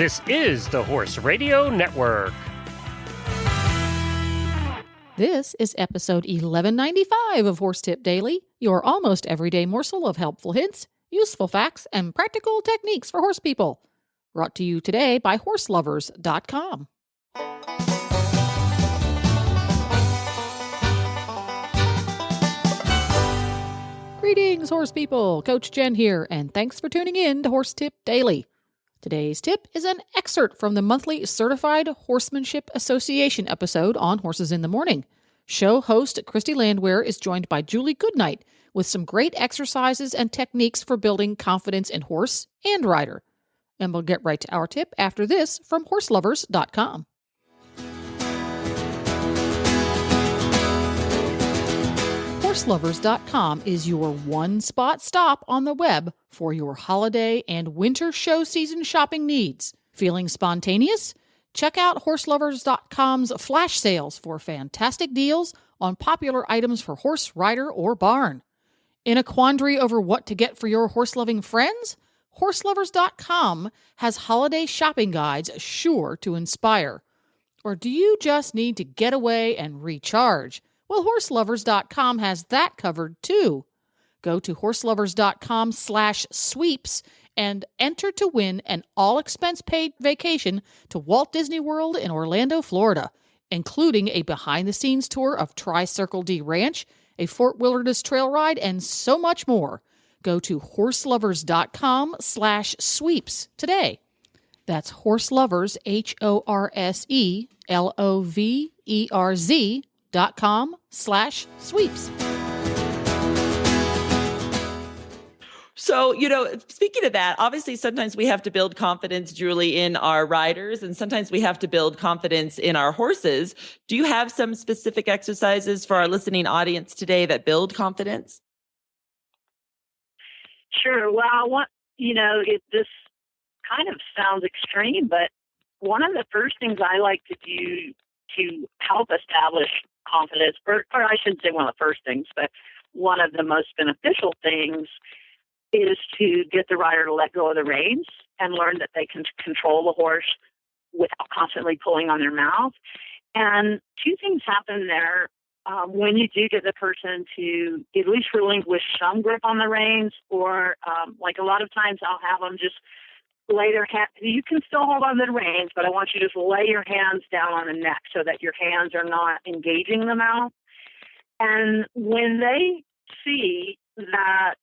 This is the Horse Radio Network. This is episode 1195 of Horse Tip Daily, your almost everyday morsel of helpful hints, useful facts, and practical techniques for horse people. Brought to you today by horselovers.com. Greetings, horse people. Coach Jen here, and thanks for tuning in to Horse Tip Daily. Today's tip is an excerpt from the monthly Certified Horsemanship Association episode on Horses in the Morning. Show host Christy Landwehr is joined by Julie Goodnight with some great exercises and techniques for building confidence in horse and rider. And we'll get right to our tip after this from horselovers.com. Horselovers.com is your one-spot stop on the web for your holiday and winter show season shopping needs. Feeling spontaneous? Check out Horselovers.com's flash sales for fantastic deals on popular items for horse, rider, or barn. In a quandary over what to get for your horse-loving friends? Horselovers.com has holiday shopping guides sure to inspire. Or do you just need to get away and recharge? Well, Horselovers.com has that covered too. Go to Horselovers.com/sweeps and enter to win an all-expense-paid vacation to Walt Disney World in Orlando, Florida, including a behind-the-scenes tour of Tri-Circle D Ranch, a Fort Wilderness trail ride, and so much more. Go to Horselovers.com/sweeps today. That's Horselovers, HORSELOVERZ.com/sweeps. So, speaking of that, obviously sometimes we have to build confidence, Julie, in our riders, and sometimes we have to build confidence in our horses. Do you have some specific exercises for our listening audience today that build confidence? Sure. Well, this kind of sounds extreme, but one of the first things I like to do to help establish confidence, or I shouldn't say one of the first things, but one of the most beneficial things is to get the rider to let go of the reins and learn that they can control the horse without constantly pulling on their mouth. And two things happen there. When you do get the person to at least relinquish some grip on the reins, or like a lot of times I'll have them just lay their hand. You can still hold on to the reins, but I want you to just lay your hands down on the neck so that your hands are not engaging the mouth. And when they see that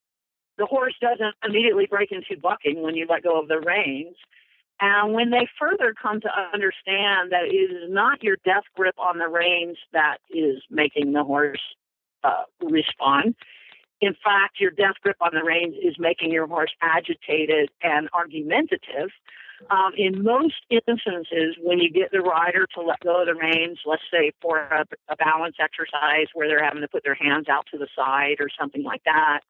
the horse doesn't immediately break into bucking when you let go of the reins, and when they further come to understand that it is not your death grip on the reins that is making the horse respond. In fact, your death grip on the reins is making your horse agitated and argumentative. In most instances, when you get the rider to let go of the reins, let's say for a balance exercise where they're having to put their hands out to the side or something like that,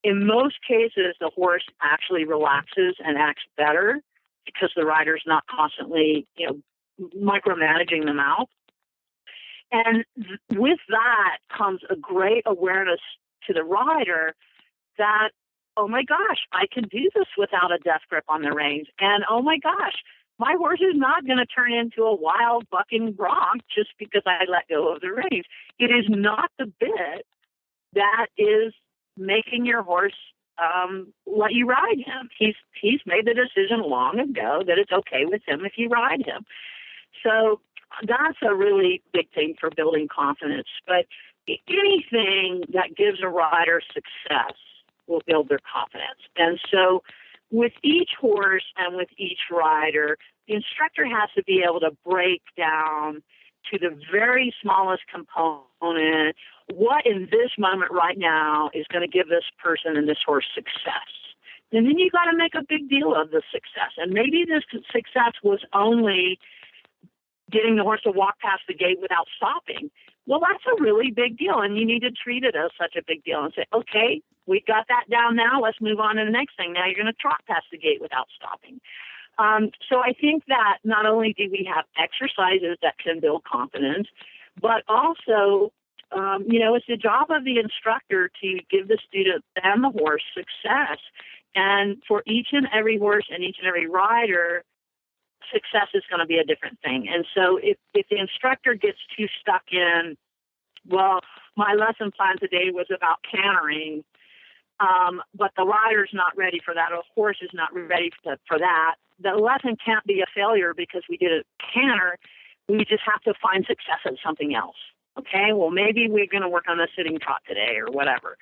in most cases, the horse actually relaxes and acts better because the rider's not constantly, micromanaging the mouth. And with that comes a great awareness to the rider that, oh my gosh, I can do this without a death grip on the reins. And oh my gosh, my horse is not going to turn into a wild bucking bronc just because I let go of the reins. It is not the bit that is making your horse let you ride him. He's made the decision long ago that it's okay with him if you ride him. So that's a really big thing for building confidence. But anything that gives a rider success will build their confidence. And so with each horse and with each rider, the instructor has to be able to break down to the very smallest component what in this moment right now is going to give this person and this horse success. And then you got to make a big deal of the success. And maybe this success was only getting the horse to walk past the gate without stopping. Well, that's a really big deal, and you need to treat it as such a big deal and say, okay, we got that down now. Let's move on to the next thing. Now you're going to trot past the gate without stopping. So I think that not only do we have exercises that can build confidence, but also, it's the job of the instructor to give the student and the horse success. And for each and every horse and each and every rider, success is going to be a different thing. And so if the instructor gets too stuck in, well, my lesson plan today was about cantering, but the rider's not ready for that, or the horse is not ready for that, the lesson can't be a failure because we did a canter. We just have to find success at something else. Okay, well, maybe we're going to work on a sitting trot today or whatever.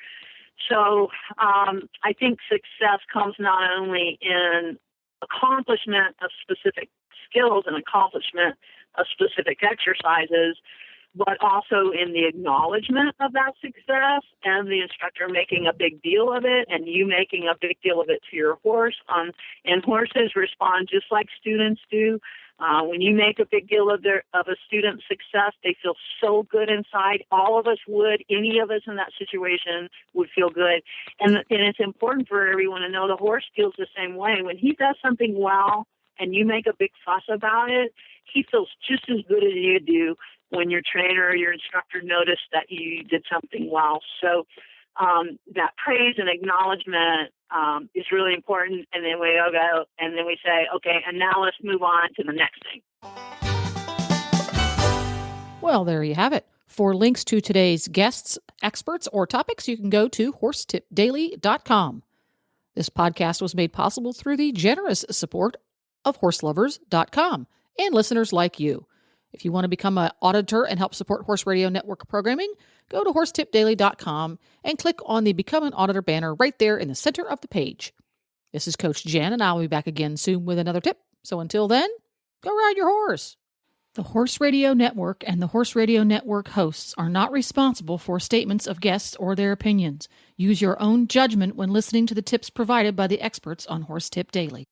So I think success comes not only in accomplishment of specific skills and accomplishment of specific exercises, but also in the acknowledgement of that success and the instructor making a big deal of it and you making a big deal of it to your horse. And horses respond just like students do. When you make a big deal of a student's success, they feel so good inside. All of us would. Any of us in that situation would feel good. And it's important for everyone to know the horse feels the same way. When he does something well and you make a big fuss about it, he feels just as good as you do when your trainer or your instructor noticed that you did something well. So that praise and acknowledgement is really important. And then we go and then we say, okay, and now let's move on to the next thing. Well, there you have it. For links to today's guests, experts, or topics, you can go to horsetipdaily.com. This podcast was made possible through the generous support of horselovers.com and listeners like you. If you want to become an auditor and help support Horse Radio Network programming, go to horsetipdaily.com and click on the Become an Auditor banner right there in the center of the page. This is Coach Jen, and I'll be back again soon with another tip. So until then, go ride your horse. The Horse Radio Network and the Horse Radio Network hosts are not responsible for statements of guests or their opinions. Use your own judgment when listening to the tips provided by the experts on Horse Tip Daily.